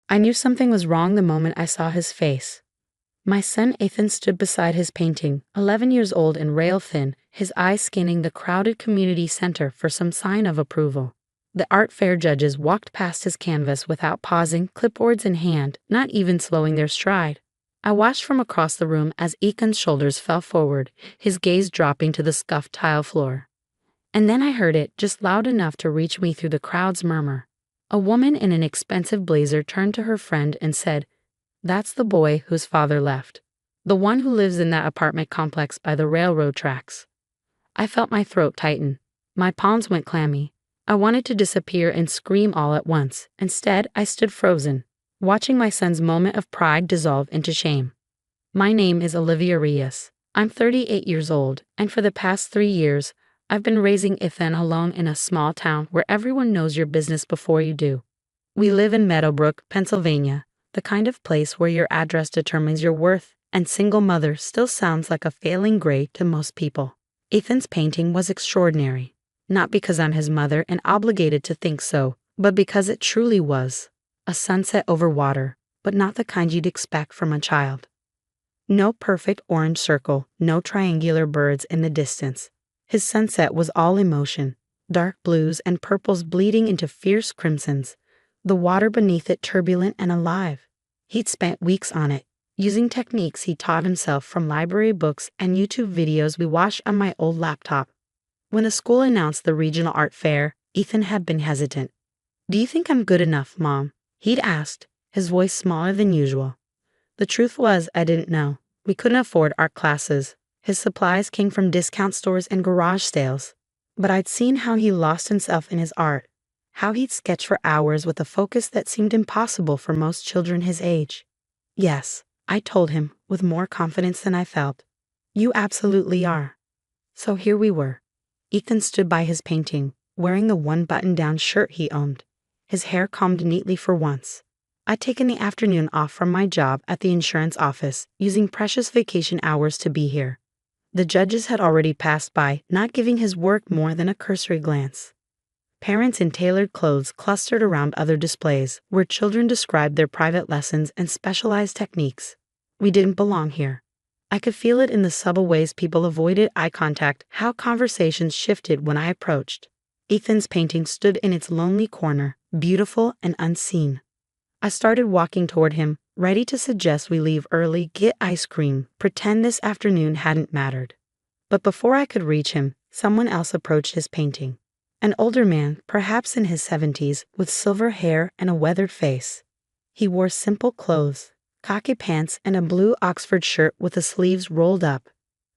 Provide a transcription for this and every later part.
I knew something was wrong the moment I saw his face. My son Ethan stood beside his painting, 11 years old and rail thin, his eyes scanning the crowded community center for some sign of approval. The art fair judges walked past his canvas without pausing, clipboards in hand, not even slowing their stride. I watched from across the room as Ethan's shoulders fell forward, his gaze dropping to the scuffed tile floor. And then I heard it, just loud enough to reach me through the crowd's murmur. A woman in an expensive blazer turned to her friend and said, "That's the boy whose father left. The one who lives in that apartment complex by the railroad tracks." I felt my throat tighten. My palms went clammy. I wanted to disappear and scream all at once. Instead, I stood frozen, watching my son's moment of pride dissolve into shame. My name is Olivia Reyes. I'm 38 years old, and for the past 3 years, I've been raising Ethan alone in a small town where everyone knows your business before you do. We live in Meadowbrook, Pennsylvania, the kind of place where your address determines your worth, and single mother still sounds like a failing grade to most people. Ethan's painting was extraordinary, not because I'm his mother and obligated to think so, but because it truly was. A sunset over water, but not the kind you'd expect from a child. No perfect orange circle, no triangular birds in the distance. His sunset was all emotion, dark blues and purples bleeding into fierce crimsons, the water beneath it turbulent and alive. He'd spent weeks on it, using techniques he taught himself from library books and YouTube videos we watched on my old laptop. When the school announced the regional art fair, Ethan had been hesitant. "Do you think I'm good enough, Mom?" he'd asked, his voice smaller than usual. The truth was, I didn't know. We couldn't afford art classes. His supplies came from discount stores and garage sales. But I'd seen how he lost himself in his art, how he'd sketch for hours with a focus that seemed impossible for most children his age. "Yes," I told him, with more confidence than I felt. "You absolutely are." So here we were. Ethan stood by his painting, wearing the one button-down shirt he owned, his hair combed neatly for once. I'd taken the afternoon off from my job at the insurance office, using precious vacation hours to be here. The judges had already passed by, not giving his work more than a cursory glance. Parents in tailored clothes clustered around other displays, where children described their private lessons and specialized techniques. We didn't belong here. I could feel it in the subtle ways people avoided eye contact, how conversations shifted when I approached. Ethan's painting stood in its lonely corner, beautiful and unseen. I started walking toward him, ready to suggest we leave early, get ice cream, pretend this afternoon hadn't mattered. But before I could reach him, someone else approached his painting. An older man, perhaps in his 70s, with silver hair and a weathered face. He wore simple clothes, khaki pants and a blue Oxford shirt with the sleeves rolled up.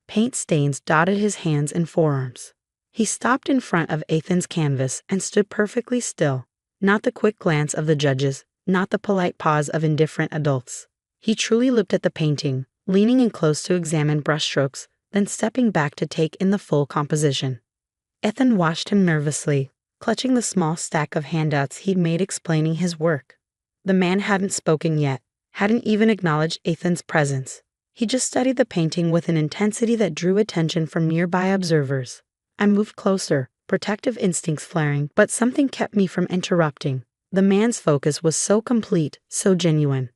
Paint stains dotted his hands and forearms. He stopped in front of Ethan's canvas and stood perfectly still, not the quick glance of the judges, not the polite pause of indifferent adults. He truly looked at the painting, leaning in close to examine brushstrokes, then stepping back to take in the full composition. Ethan watched him nervously, clutching the small stack of handouts he'd made explaining his work. The man hadn't spoken yet, hadn't even acknowledged Ethan's presence. He just studied the painting with an intensity that drew attention from nearby observers. I moved closer, protective instincts flaring, but something kept me from interrupting. The man's focus was so complete, so genuine.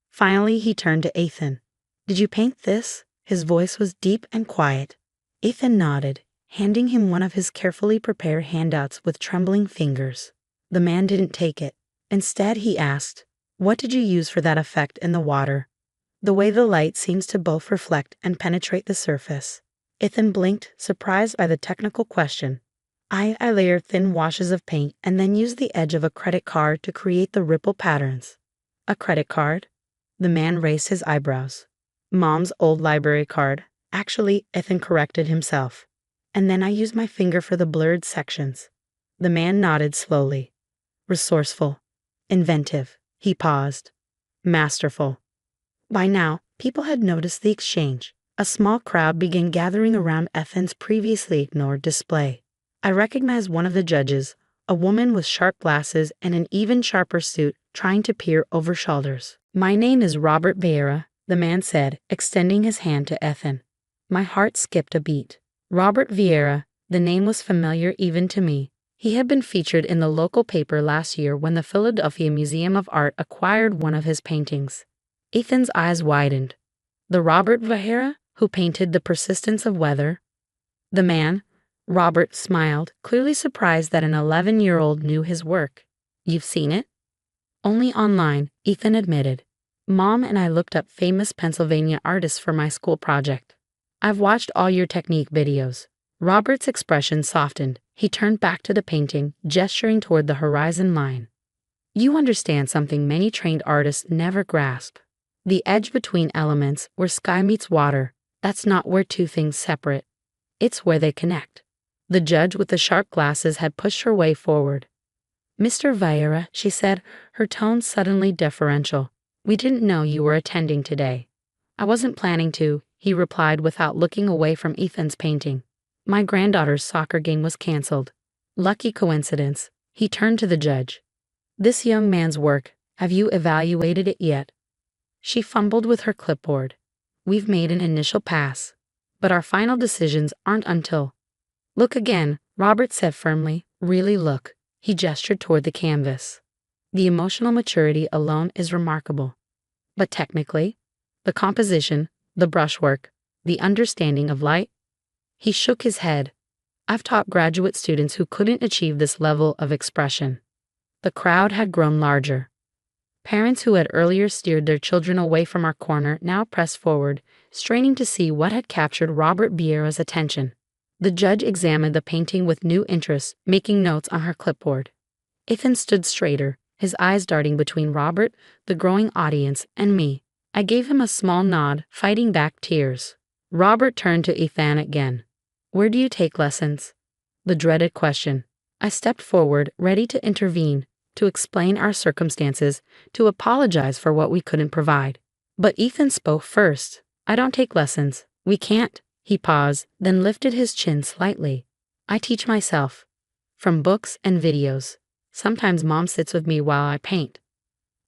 Finally, he turned to Ethan. "Did you paint this?" His voice was deep and quiet. Ethan nodded, handing him one of his carefully prepared handouts with trembling fingers. The man didn't take it. Instead, he asked, "What did you use for that effect in the water?" "The way the light seems to both reflect and penetrate the surface." Ethan blinked, surprised by the technical question. I layered thin washes of paint and then used the edge of a credit card to create the ripple patterns. "A credit card?" The man raised his eyebrows. "Mom's old library card." Actually, Ethan corrected himself. "And then I used my finger for the blurred sections." The man nodded slowly. "Resourceful. Inventive." He paused. "Masterful." By now, people had noticed the exchange. A small crowd began gathering around Ethan's previously ignored display. I recognized one of the judges, a woman with sharp glasses and an even sharper suit, trying to peer over shoulders. "My name is Robert Vieira," the man said, extending his hand to Ethan. My heart skipped a beat. Robert Vieira, the name was familiar even to me. He had been featured in the local paper last year when the Philadelphia Museum of Art acquired one of his paintings. Ethan's eyes widened. The Robert Vieira, who painted The Persistence of Weather? The man? Robert smiled, clearly surprised that an 11-year-old knew his work. You've seen it? Only online, Ethan admitted. Mom and I looked up famous Pennsylvania artists for my school project. I've watched all your technique videos. Robert's expression softened. He turned back to the painting, gesturing toward the horizon line. You understand something many trained artists never grasp. The edge between elements, where sky meets water, that's not where two things separate. It's where they connect. The judge with the sharp glasses had pushed her way forward. Mr. Vieira, she said, her tone suddenly deferential. We didn't know you were attending today. I wasn't planning to, he replied without looking away from Ethan's painting. My granddaughter's soccer game was canceled. Lucky coincidence. He turned to the judge. This young man's work, have you evaluated it yet? She fumbled with her clipboard. We've made an initial pass, but our final decisions aren't until. Look again, Robert said firmly. Really look. He gestured toward the canvas. The emotional maturity alone is remarkable. But technically, the composition, the brushwork, the understanding of light? He shook his head. I've taught graduate students who couldn't achieve this level of expression. The crowd had grown larger. Parents who had earlier steered their children away from our corner now pressed forward, straining to see what had captured Robert Vieira's attention. The judge examined the painting with new interest, making notes on her clipboard. Ethan stood straighter, his eyes darting between Robert, the growing audience, and me. I gave him a small nod, fighting back tears. Robert turned to Ethan again. Where do you take lessons? The dreaded question. I stepped forward, ready to intervene, to explain our circumstances, to apologize for what we couldn't provide. But Ethan spoke first. I don't take lessons. We can't. He paused, then lifted his chin slightly. I teach myself. From books and videos. Sometimes Mom sits with me while I paint.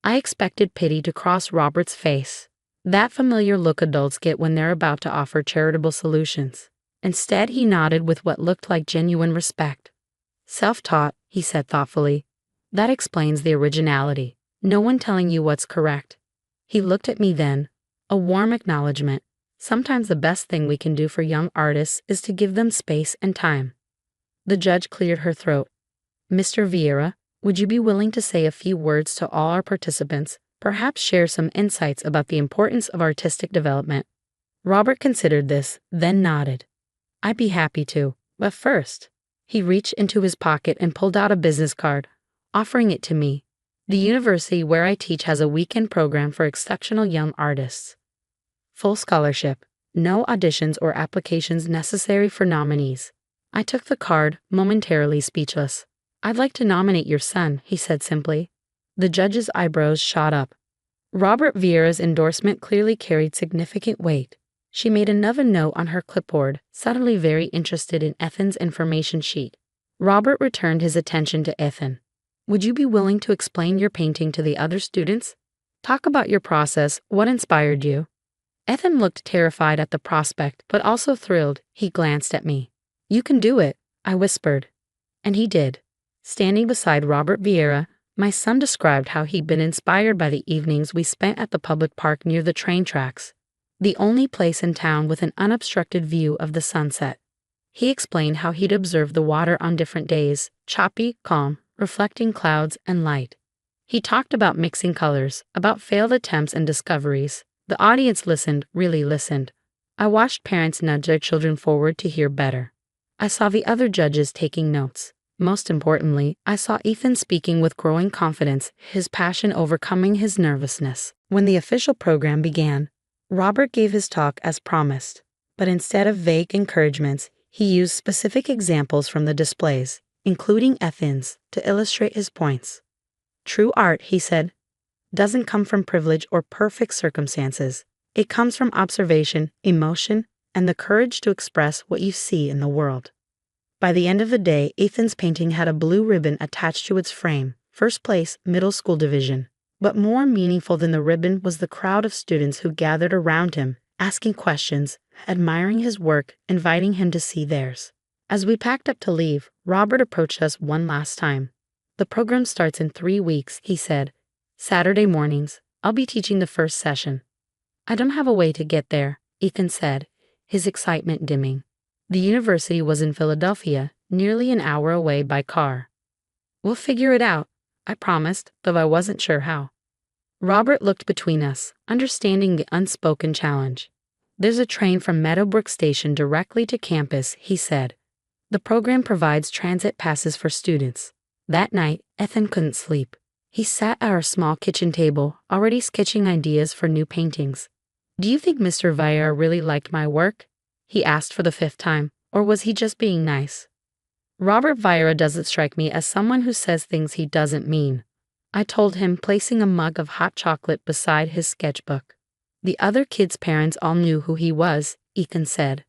I expected pity to cross Robert's face. That familiar look adults get when they're about to offer charitable solutions. Instead, he nodded with what looked like genuine respect. Self-taught, he said thoughtfully. That explains the originality. No one telling you what's correct. He looked at me then. A warm acknowledgement. Sometimes the best thing we can do for young artists is to give them space and time. The judge cleared her throat. Mr. Vieira, would you be willing to say a few words to all our participants, perhaps share some insights about the importance of artistic development? Robert considered this, then nodded. I'd be happy to, but first. He reached into his pocket and pulled out a business card, offering it to me. The university where I teach has a weekend program for exceptional young artists. Full scholarship, no auditions or applications necessary for nominees. I took the card, momentarily speechless. I'd like to nominate your son, he said simply. The judge's eyebrows shot up. Robert Vieira's endorsement clearly carried significant weight. She made another note on her clipboard, suddenly very interested in Ethan's information sheet. Robert returned his attention to Ethan. Would you be willing to explain your painting to the other students? Talk about your process, what inspired you? Ethan looked terrified at the prospect, but also thrilled. He glanced at me. You can do it, I whispered. And he did. Standing beside Robert Vieira, my son described how he'd been inspired by the evenings we spent at the public park near the train tracks, the only place in town with an unobstructed view of the sunset. He explained how he'd observed the water on different days, choppy, calm, reflecting clouds and light. He talked about mixing colors, about failed attempts and discoveries. The audience listened, really listened. I watched parents nudge their children forward to hear better. I saw the other judges taking notes. Most importantly, I saw Ethan speaking with growing confidence, his passion overcoming his nervousness. When the official program began, Robert gave his talk as promised, but instead of vague encouragements, he used specific examples from the displays, including Ethan's, to illustrate his points. True art, he said, doesn't come from privilege or perfect circumstances. It comes from observation, emotion, and the courage to express what you see in the world. By the end of the day, Ethan's painting had a blue ribbon attached to its frame, first place, middle school division. But more meaningful than the ribbon was the crowd of students who gathered around him, asking questions, admiring his work, inviting him to see theirs. As we packed up to leave, Robert approached us one last time. The program starts in 3 weeks, he said. Saturday mornings, I'll be teaching the first session. I don't have a way to get there, Ethan said, his excitement dimming. The university was in Philadelphia, nearly an hour away by car. We'll figure it out, I promised, though I wasn't sure how. Robert looked between us, understanding the unspoken challenge. There's a train from Meadowbrook Station directly to campus, he said. The program provides transit passes for students. That night, Ethan couldn't sleep. He sat at our small kitchen table, already sketching ideas for new paintings. Do you think Mr. Vieira really liked my work? He asked for the 5th time, or was he just being nice? Robert Vieira doesn't strike me as someone who says things he doesn't mean, I told him, placing a mug of hot chocolate beside his sketchbook. The other kids' parents all knew who he was, Ethan said.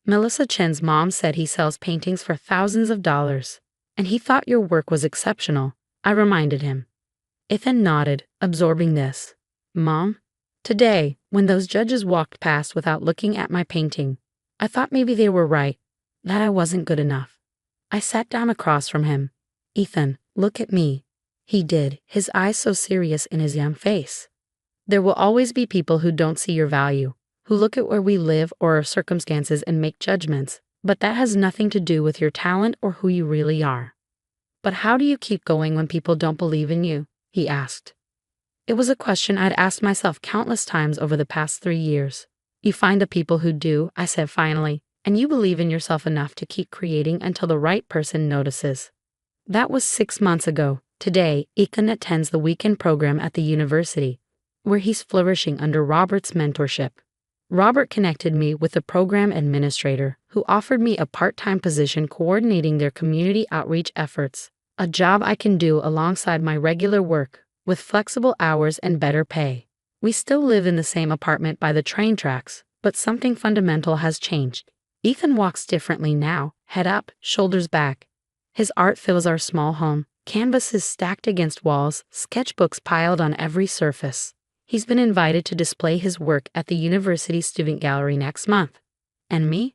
Melissa Chen's mom said he sells paintings for thousands of dollars, and he thought your work was exceptional, I reminded him. Ethan nodded, absorbing this. Mom? Today, when those judges walked past without looking at my painting, I thought maybe they were right, that I wasn't good enough. I sat down across from him. Ethan, look at me. He did, his eyes so serious in his young face. There will always be people who don't see your value, who look at where we live or our circumstances and make judgments, but that has nothing to do with your talent or who you really are. But how do you keep going when people don't believe in you? He asked. It was a question I'd asked myself countless times over the past 3 years. You find the people who do, I said finally, and you believe in yourself enough to keep creating until the right person notices. That was 6 months ago. Today, Ethan attends the weekend program at the university, where he's flourishing under Robert's mentorship. Robert connected me with the program administrator, who offered me a part-time position coordinating their community outreach efforts, a job I can do alongside my regular work, with flexible hours and better pay. We still live in the same apartment by the train tracks, but something fundamental has changed. Ethan walks differently now, head up, shoulders back. His art fills our small home, canvases stacked against walls, sketchbooks piled on every surface. He's been invited to display his work at the university student gallery next month. And me?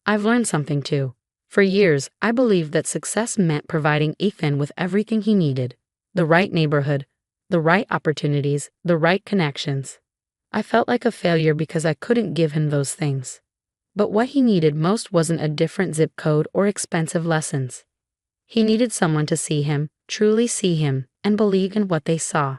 I've learned something too. For years, I believed that success meant providing Ethan with everything he needed. The right neighborhood, the right opportunities, the right connections. I felt like a failure because I couldn't give him those things. But what he needed most wasn't a different zip code or expensive lessons. He needed someone to see him, truly see him, and believe in what they saw.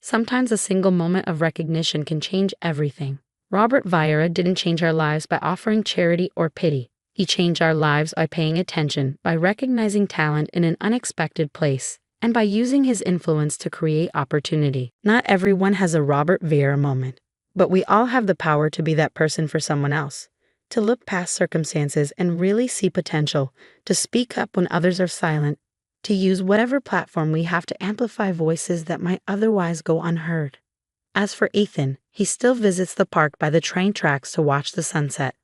Sometimes a single moment of recognition can change everything. Robert Vieira didn't change our lives by offering charity or pity. He changed our lives by paying attention, by recognizing talent in an unexpected place, and by using his influence to create opportunity. Not everyone has a Robert Vieira moment, but we all have the power to be that person for someone else, to look past circumstances and really see potential, to speak up when others are silent, to use whatever platform we have to amplify voices that might otherwise go unheard. As for Ethan, he still visits the park by the train tracks to watch the sunset.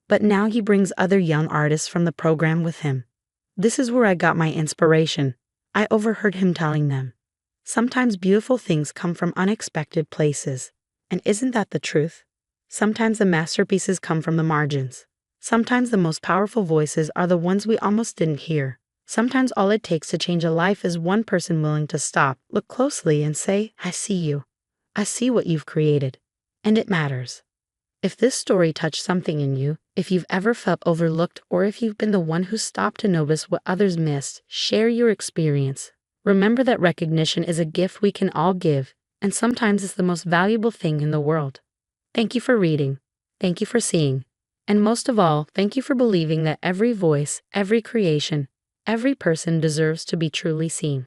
But now he brings other young artists from the program with him. This is where I got my inspiration. I overheard him telling them. Sometimes beautiful things come from unexpected places. And isn't that the truth? Sometimes the masterpieces come from the margins. Sometimes the most powerful voices are the ones we almost didn't hear. Sometimes all it takes to change a life is one person willing to stop, look closely, and say, I see you. I see what you've created. And it matters. If this story touched something in you, if you've ever felt overlooked, or if you've been the one who stopped to notice what others missed, share your experience. Remember that recognition is a gift we can all give, and sometimes it's the most valuable thing in the world. Thank you for reading. Thank you for seeing. And most of all, thank you for believing that every voice, every creation, every person deserves to be truly seen.